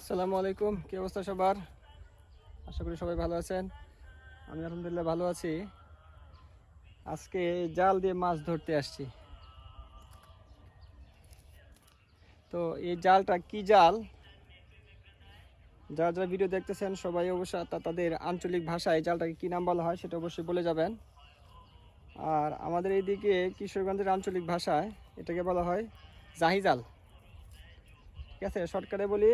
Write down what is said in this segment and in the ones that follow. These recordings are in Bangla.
আসসালামু আলাইকুম, কি অবস্থা সবার? আশা করি সবাই ভালো আছেন। আমি আলহামদুলিল্লাহ ভালো আছি। আজকে জাল দিয়ে মাছ ধরতে আসছি। তো এই জালটা কি জাল, যারা যারা ভিডিও দেখতেছেন সবাই অবশ্যই তাদের আঞ্চলিক ভাষায় জালটাকে কি নাম বলা হয় সেটা অবশ্যই বলে যাবেন। আর আমাদের এইদিকে কিশোরগঞ্জের আঞ্চলিক ভাষায় এটাকে বলা হয় জাহি জাল। ঠিক আছে, শর্টকাটে বলি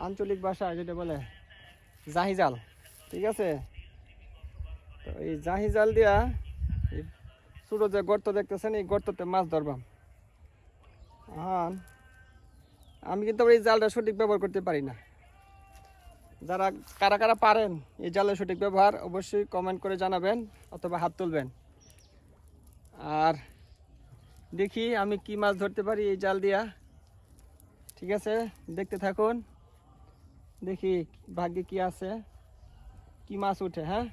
আঞ্চলিক ভাষায় যেটা বলে জাহি জাল। ঠিক আছে, তো এই জাহি জাল দিয়া এই ছোটো যে গর্ত দেখতেছেন এই গর্ততে মাছ ধরবাম। হ্যাঁ, আমি কিন্তু এই জালটা সঠিক ব্যবহার করতে পারি না। যারা কারা কারা পারেন এই জালের সঠিক ব্যবহার অবশ্যই কমেন্ট করে জানাবেন অথবা হাত তুলবেন। আর দেখি আমি কি মাছ ধরতে পারি এই জাল দিয়া। ঠিক আছে, দেখতে থাকুন, দেখি ভাগ্যে কি আছে, কি মাছ উঠে। হ্যাঁ,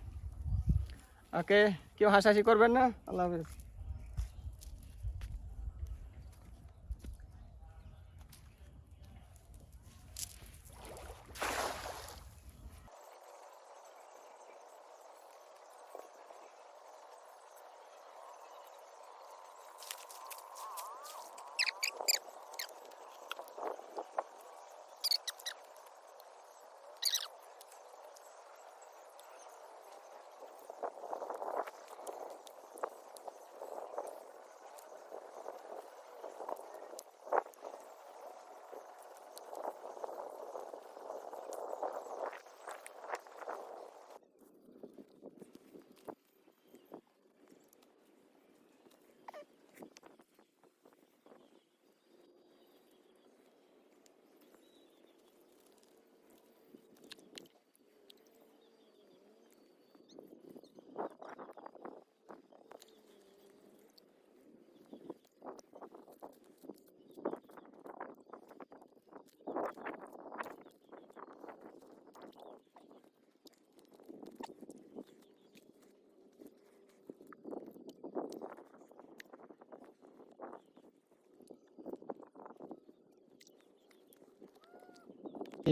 ওকে, কেউ হাসাহাসি করবেন না। আল্লাহ হাফেজ।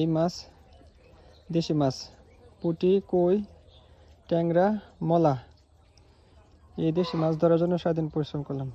এই মাছ দেশি মাছ, পুঁটি, কই, ট্যাংরা, মলা। এই দেশি মাছ ধরার জন্য সারাদিন পরিশ্রম করলাম।